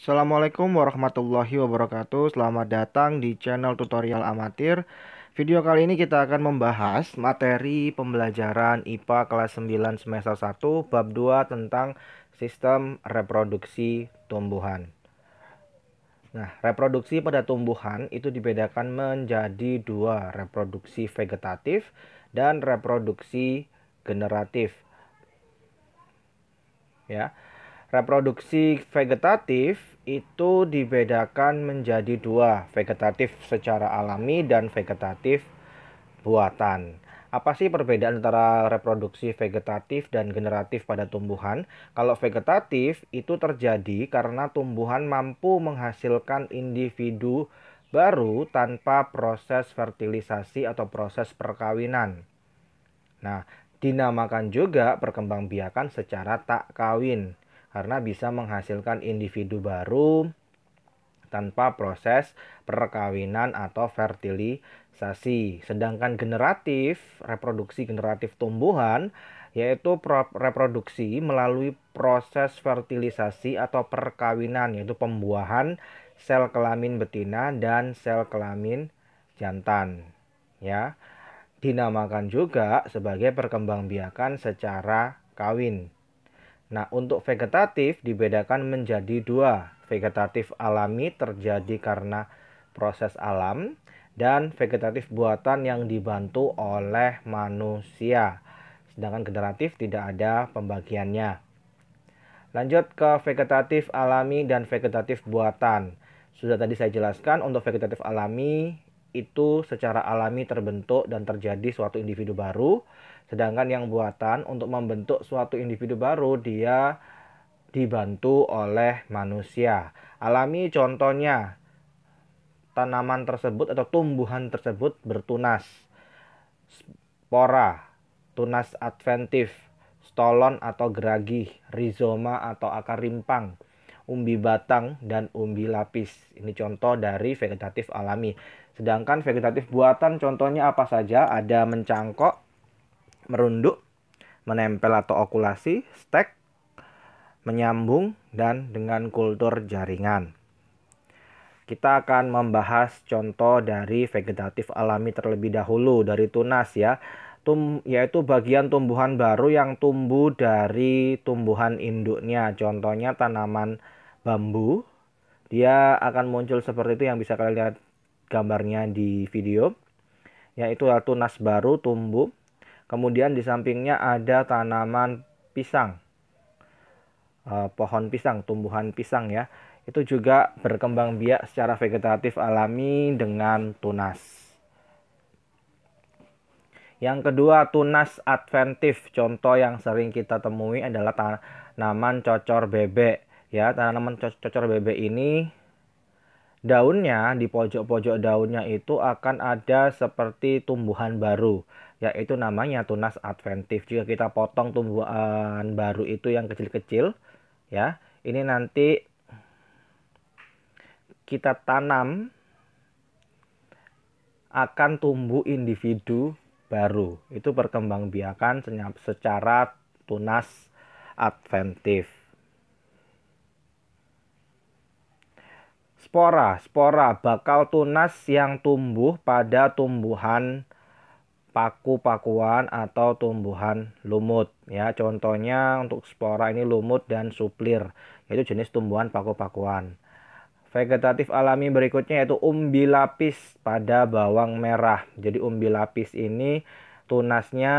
Assalamualaikum warahmatullahi wabarakatuh. Selamat datang di channel tutorial amatir. Video kali ini kita akan membahas materi pembelajaran IPA kelas 9 semester 1 bab 2 tentang sistem reproduksi tumbuhan. Nah, reproduksi pada tumbuhan itu dibedakan menjadi dua, reproduksi vegetatif dan reproduksi generatif. Ya. Reproduksi vegetatif itu dibedakan menjadi dua, vegetatif secara alami dan vegetatif buatan. Apa sih perbedaan antara reproduksi vegetatif dan generatif pada tumbuhan? Kalau vegetatif itu terjadi karena tumbuhan mampu menghasilkan individu baru tanpa proses fertilisasi atau proses perkawinan. Nah, dinamakan juga perkembangbiakan secara tak kawin karena bisa menghasilkan individu baru tanpa proses perkawinan atau fertilisasi. Sedangkan generatif, reproduksi generatif tumbuhan, yaitu reproduksi melalui proses fertilisasi atau perkawinan, yaitu pembuahan sel kelamin betina dan sel kelamin jantan. Ya, dinamakan juga sebagai perkembangbiakan secara kawin. Nah, untuk vegetatif dibedakan menjadi dua. Vegetatif alami terjadi karena proses alam dan vegetatif buatan yang dibantu oleh manusia. Sedangkan generatif tidak ada pembagiannya. Lanjut ke vegetatif alami dan vegetatif buatan. Sudah tadi saya jelaskan untuk vegetatif alami itu secara alami terbentuk dan terjadi suatu individu baru. Sedangkan yang buatan untuk membentuk suatu individu baru dia dibantu oleh manusia. Alami contohnya tanaman tersebut atau tumbuhan tersebut bertunas, spora, tunas adventif, stolon atau geragih, rizoma atau akar rimpang, umbi batang, dan umbi lapis. Ini contoh dari vegetatif alami. Sedangkan vegetatif buatan contohnya apa saja? Ada mencangkok, merunduk, menempel atau okulasi, stek, menyambung, dan dengan kultur jaringan. Kita akan membahas contoh dari vegetatif alami terlebih dahulu dari tunas ya. Yaitu bagian tumbuhan baru yang tumbuh dari tumbuhan induknya. Contohnya tanaman bambu. Dia akan muncul seperti itu yang bisa kalian lihat gambarnya di video. Yaitu tunas baru tumbuh. Kemudian di sampingnya ada tanaman pisang. Pohon pisang, tumbuhan pisang ya. Itu juga berkembang biak secara vegetatif alami dengan tunas. Yang kedua, tunas adventif. Contoh yang sering kita temui adalah tanaman cocor bebek. Ya, tanaman cocor bebek ini daunnya di pojok-pojok daunnya itu akan ada seperti tumbuhan baru, yaitu namanya tunas adventif. Jika kita potong tumbuhan baru itu yang kecil-kecil, ya, ini nanti kita tanam akan tumbuh individu baru. Itu perkembangbiakan secara tunas adventif. Spora bakal tunas yang tumbuh pada tumbuhan paku-pakuan atau tumbuhan lumut ya. Contohnya untuk spora ini lumut dan suplir, yaitu jenis tumbuhan paku-pakuan. Vegetatif alami berikutnya yaitu umbi lapis pada bawang merah. Jadi umbi lapis ini tunasnya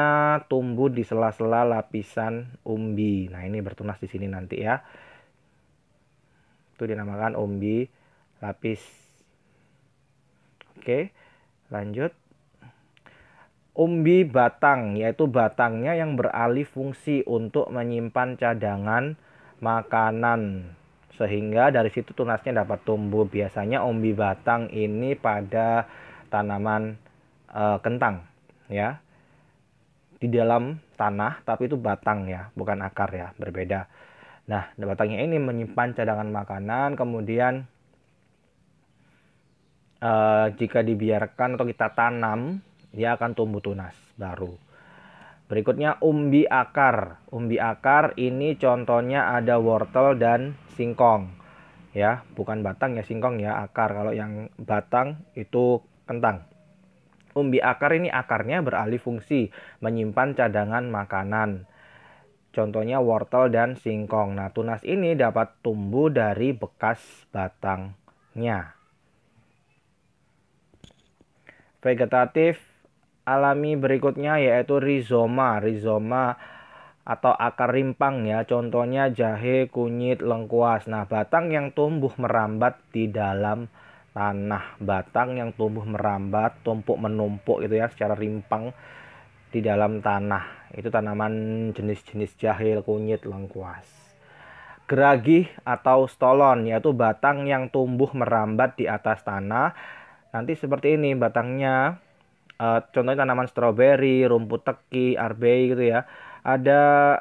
tumbuh di sela-sela lapisan umbi. Nah, ini bertunas di sini nanti ya. Itu dinamakan umbi lapis. Oke, lanjut. Umbi batang, yaitu batangnya yang beralih fungsi untuk menyimpan cadangan makanan. Sehingga dari situ tunasnya dapat tumbuh. Biasanya umbi batang ini pada tanaman kentang ya. Di dalam tanah, tapi itu batang ya, bukan akar ya, berbeda. Nah, batangnya ini menyimpan cadangan makanan, kemudian jika dibiarkan atau kita tanam, dia akan tumbuh tunas baru. Berikutnya umbi akar. Umbi akar ini contohnya ada wortel dan singkong. ya, bukan batang ya, singkong ya, akar. Kalau yang batang itu kentang. Umbi akar ini akarnya beralih fungsi menyimpan cadangan makanan. Contohnya wortel dan singkong. Nah, tunas ini dapat tumbuh dari bekas batangnya. Vegetatif alami berikutnya yaitu rizoma. Rizoma atau akar rimpang ya. Contohnya jahe, kunyit, lengkuas. Nah, batang yang tumbuh merambat di dalam tanah. Batang yang tumbuh merambat, tumpuk menumpuk itu ya, secara rimpang di dalam tanah. Itu tanaman jenis-jenis jahe, kunyit, lengkuas. Geragih atau stolon yaitu batang yang tumbuh merambat di atas tanah. Nanti seperti ini batangnya. Contohnya tanaman stroberi, rumput teki, arbei gitu ya. Ada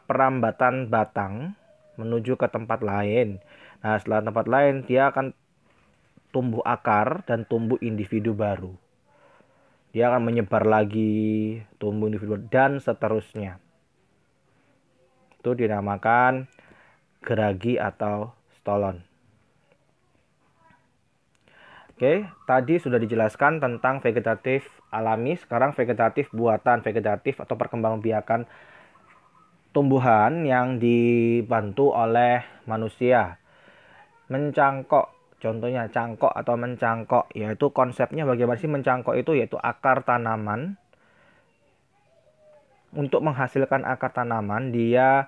perambatan batang menuju ke tempat lain. Nah, setelah tempat lain dia akan tumbuh akar dan tumbuh individu baru. Dia akan menyebar lagi, tumbuh individu dan seterusnya. Itu dinamakan geragi atau stolon. Oke, tadi sudah dijelaskan tentang vegetatif alami, sekarang vegetatif buatan, vegetatif atau perkembangbiakan tumbuhan yang dibantu oleh manusia. Mencangkok, contohnya cangkok atau mencangkok, yaitu konsepnya bagaimana sih mencangkok itu, yaitu akar tanaman. Untuk menghasilkan akar tanaman, dia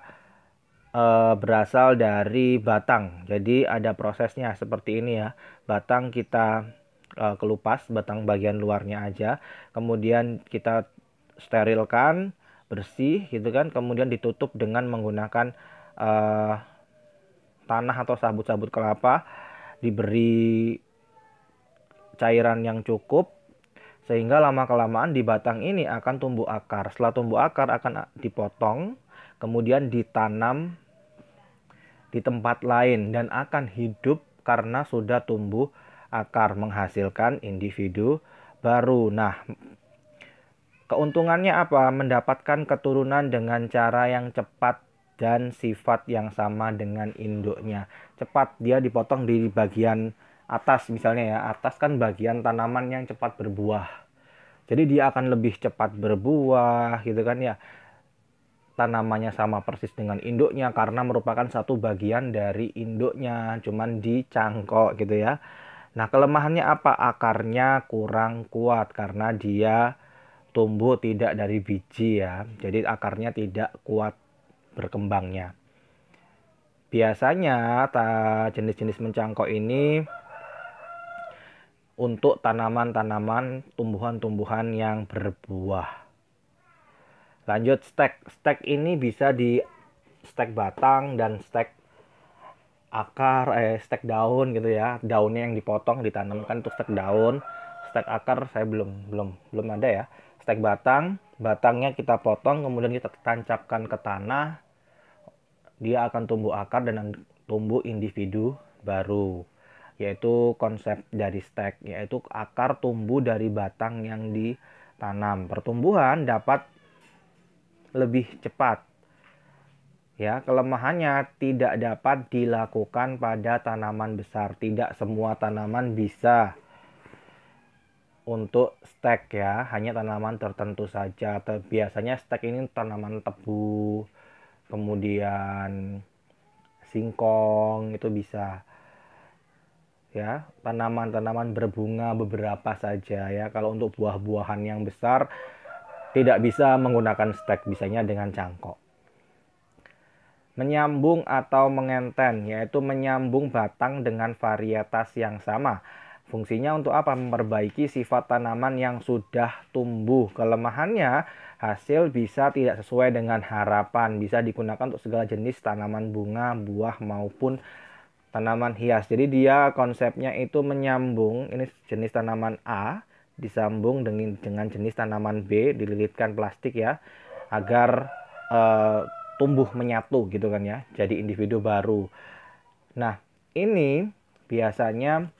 berasal dari batang. Jadi ada prosesnya seperti ini ya. Batang kita kelupas, batang bagian luarnya aja. Kemudian kita sterilkan, bersih gitu kan. Kemudian ditutup dengan menggunakan tanah atau sabut-sabut kelapa. Diberi cairan yang cukup. Sehingga lama-kelamaan di batang ini akan tumbuh akar. Setelah tumbuh akar akan dipotong. Kemudian ditanam di tempat lain dan akan hidup karena sudah tumbuh akar menghasilkan individu baru. Nah, keuntungannya apa? Mendapatkan keturunan dengan cara yang cepat dan sifat yang sama dengan induknya. Cepat, dia dipotong di bagian atas misalnya ya. Atas kan bagian tanaman yang cepat berbuah. Jadi dia akan lebih cepat berbuah gitu kan ya. Tanamannya sama persis dengan induknya karena merupakan satu bagian dari induknya, cuman dicangkok gitu ya. Nah, kelemahannya apa? Akarnya kurang kuat karena dia tumbuh tidak dari biji ya. Jadi akarnya tidak kuat berkembangnya. Biasanya jenis-jenis mencangkok ini untuk tanaman-tanaman, tumbuhan-tumbuhan yang berbuah. Lanjut stek. Stek ini bisa di stek batang dan stek akar, stek daun gitu ya. Daunnya yang dipotong ditanamkan untuk stek daun. Stek akar saya belum ada ya. Stek batang, batangnya kita potong kemudian kita tancapkan ke tanah. Dia akan tumbuh akar dan tumbuh individu baru. Yaitu konsep dari stek, yaitu akar tumbuh dari batang yang ditanam. Pertumbuhan dapat lebih cepat. Ya, kelemahannya tidak dapat dilakukan pada tanaman besar. Tidak semua tanaman bisa untuk stek ya, hanya tanaman tertentu saja. Biasanya stek ini tanaman tebu, kemudian singkong itu bisa. Ya, tanaman-tanaman berbunga beberapa saja ya. Kalau untuk buah-buahan yang besar tidak bisa menggunakan stek, bisanya dengan cangkok. Menyambung atau mengenten, yaitu menyambung batang dengan varietas yang sama. Fungsinya untuk apa? Memperbaiki sifat tanaman yang sudah tumbuh. Kelemahannya, hasil bisa tidak sesuai dengan harapan. Bisa digunakan untuk segala jenis tanaman bunga, buah, maupun tanaman hias. Jadi dia konsepnya itu menyambung, ini jenis tanaman A, disambung dengan jenis tanaman B, dililitkan plastik ya, agar tumbuh menyatu gitu kan ya, jadi individu baru. Nah, ini biasanya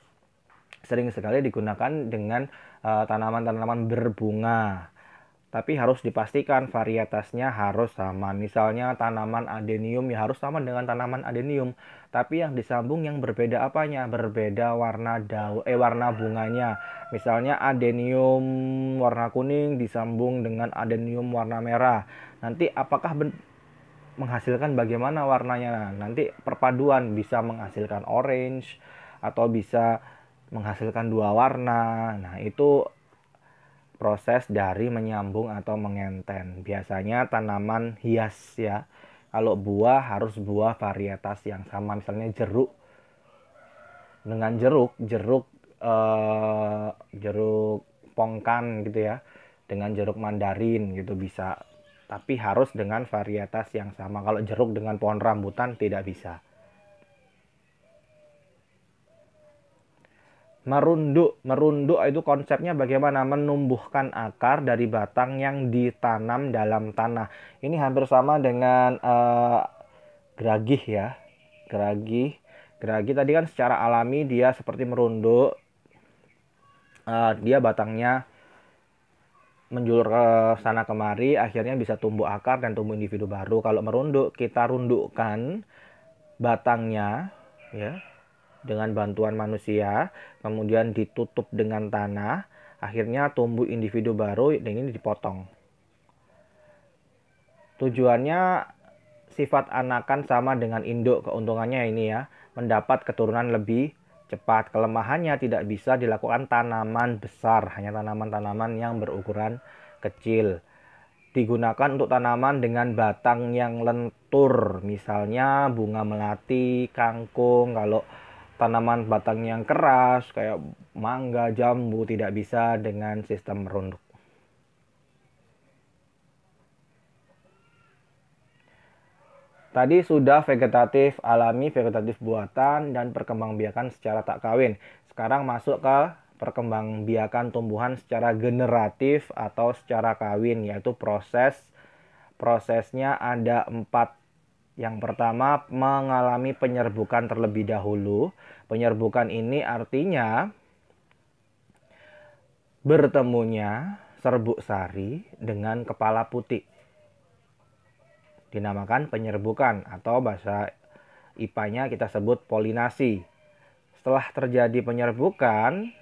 sering sekali digunakan dengan tanaman-tanaman berbunga. Tapi harus dipastikan varietasnya harus sama. Misalnya tanaman adenium ya harus sama dengan tanaman adenium. Tapi yang disambung yang berbeda apanya? Berbeda warna warna bunganya. Misalnya adenium warna kuning disambung dengan adenium warna merah. Nanti apakah menghasilkan bagaimana warnanya? Nanti perpaduan bisa menghasilkan orange atau bisa menghasilkan dua warna. Nah, itu proses dari menyambung atau mengenten. Biasanya tanaman hias ya. Kalau buah harus buah varietas yang sama. Misalnya jeruk dengan jeruk pongkan gitu ya. Dengan jeruk mandarin gitu bisa. Tapi harus dengan varietas yang sama. Kalau jeruk dengan pohon rambutan tidak bisa. Merunduk itu konsepnya bagaimana? Menumbuhkan akar dari batang yang ditanam dalam tanah. Ini hampir sama dengan geragih ya. Geragih tadi kan secara alami dia seperti merunduk. Dia batangnya menjulur ke sana kemari, akhirnya bisa tumbuh akar dan tumbuh individu baru. Kalau merunduk, kita rundukkan batangnya ya dengan bantuan manusia, kemudian ditutup dengan tanah, akhirnya tumbuh individu baru dan ini dipotong. Tujuannya sifat anakan sama dengan induk, keuntungannya ini ya, mendapat keturunan lebih cepat. Kelemahannya tidak bisa dilakukan tanaman besar, hanya tanaman-tanaman yang berukuran kecil. Digunakan untuk tanaman dengan batang yang lentur, misalnya bunga melati, kangkung. Kalau tanaman batang yang keras kayak mangga, jambu tidak bisa dengan sistem merunduk. Tadi sudah vegetatif alami, vegetatif buatan, dan perkembangbiakan secara tak kawin. Sekarang masuk ke perkembangbiakan tumbuhan secara generatif atau secara kawin, yaitu prosesnya ada 4. Yang pertama, mengalami penyerbukan terlebih dahulu. Penyerbukan ini artinya bertemunya serbuk sari dengan kepala putih. Dinamakan penyerbukan atau bahasa IPA-nya kita sebut polinasi. Setelah terjadi penyerbukan,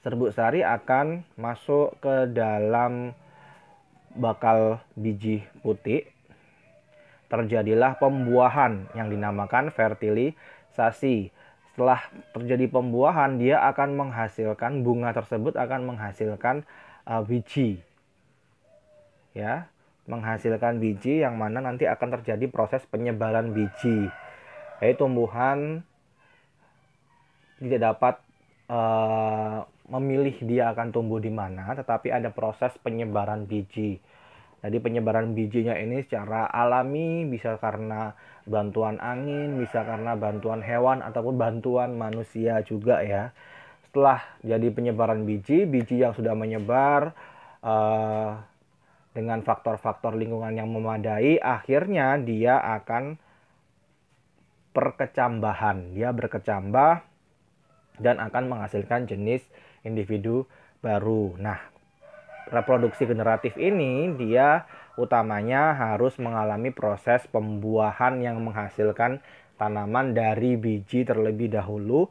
serbuk sari akan masuk ke dalam bakal biji putih. Terjadilah pembuahan yang dinamakan fertilisasi. Setelah terjadi pembuahan, dia akan menghasilkan, bunga tersebut akan menghasilkan biji. Ya, menghasilkan biji yang mana nanti akan terjadi proses penyebaran biji. Jadi tumbuhan tidak dapat memilih dia akan tumbuh di mana, tetapi ada proses penyebaran biji. Jadi penyebaran bijinya ini secara alami, bisa karena bantuan angin, bisa karena bantuan hewan ataupun bantuan manusia juga ya. Setelah jadi penyebaran biji yang sudah menyebar dengan faktor-faktor lingkungan yang memadai, akhirnya dia akan perkecambahan. Dia berkecambah dan akan menghasilkan jenis individu baru. Nah, reproduksi generatif ini dia utamanya harus mengalami proses pembuahan yang menghasilkan tanaman dari biji terlebih dahulu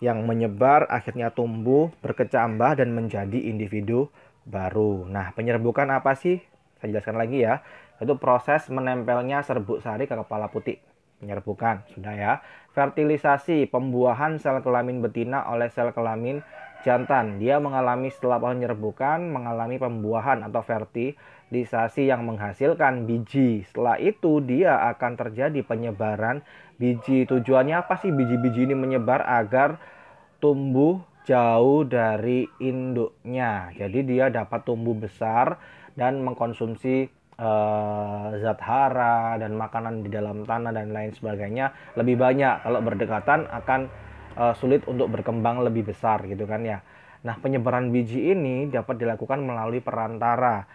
yang menyebar, akhirnya tumbuh, berkecambah dan menjadi individu baru. Nah, penyerbukan apa sih? Saya jelaskan lagi ya. Itu proses menempelnya serbuk sari ke kepala putih. Penyerbukan, sudah ya. Fertilisasi, pembuahan sel kelamin betina oleh sel kelamin jantan. Dia mengalami setelah penyerbukan, mengalami pembuahan atau fertilisasi yang menghasilkan biji. Setelah itu dia akan terjadi penyebaran biji. Tujuannya apa sih biji-biji ini menyebar? Agar tumbuh jauh dari induknya. Jadi dia dapat tumbuh besar dan mengkonsumsi zat hara dan makanan di dalam tanah dan lain sebagainya lebih banyak. Kalau berdekatan akan sulit untuk berkembang lebih besar gitu kan ya. Nah, penyebaran biji ini dapat dilakukan melalui perantara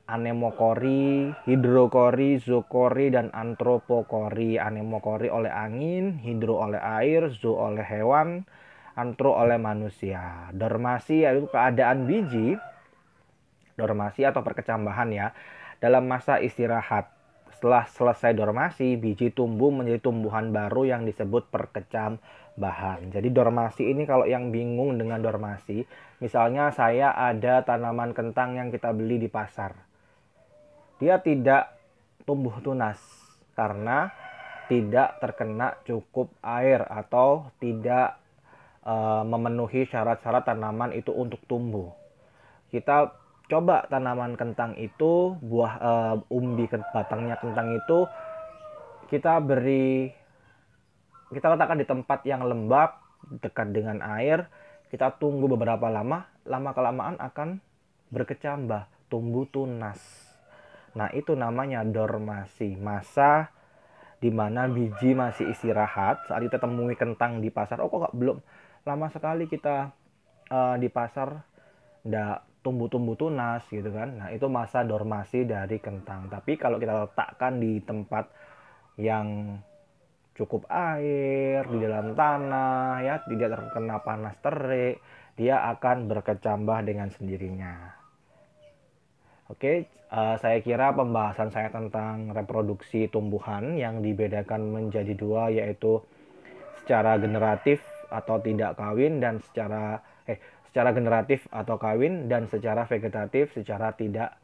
anemokori, hidrokori, zookori, dan antropokori. Anemokori oleh angin, hidro oleh air, zoo oleh hewan, antro oleh manusia. Dermasi yaitu keadaan biji dormasi atau perkecambahan ya. Dalam masa istirahat, setelah selesai dormasi, biji tumbuh menjadi tumbuhan baru yang disebut perkecambahan. Jadi dormasi ini kalau yang bingung dengan dormasi, misalnya saya ada tanaman kentang yang kita beli di pasar. Dia tidak tumbuh tunas karena tidak terkena cukup air atau tidak memenuhi syarat-syarat tanaman itu untuk tumbuh. Kita coba tanaman kentang itu, buah batangnya kentang itu kita letakkan di tempat yang lembab dekat dengan air. Kita tunggu beberapa lama kelamaan akan berkecambah, tumbuh tunas. Nah, itu namanya dormasi, masa di mana biji masih istirahat saat kita temui kentang di pasar. Oh, kok belum lama sekali kita di pasar ndak tumbuh-tumbuh tunas gitu kan. Nah, itu masa dormasi dari kentang. Tapi kalau kita letakkan di tempat yang cukup air, di dalam tanah ya, tidak terkena panas terik, dia akan berkecambah dengan sendirinya. Oke, saya kira pembahasan saya tentang reproduksi tumbuhan yang dibedakan menjadi dua, yaitu secara generatif atau tidak kawin dan secara generatif atau kawin dan secara vegetatif secara tidak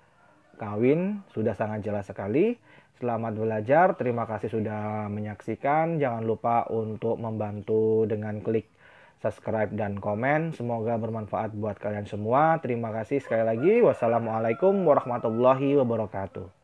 kawin sudah sangat jelas sekali. Selamat belajar, terima kasih sudah menyaksikan. Jangan lupa untuk membantu dengan klik subscribe dan komen. Semoga bermanfaat buat kalian semua. Terima kasih sekali lagi. Wassalamualaikum warahmatullahi wabarakatuh.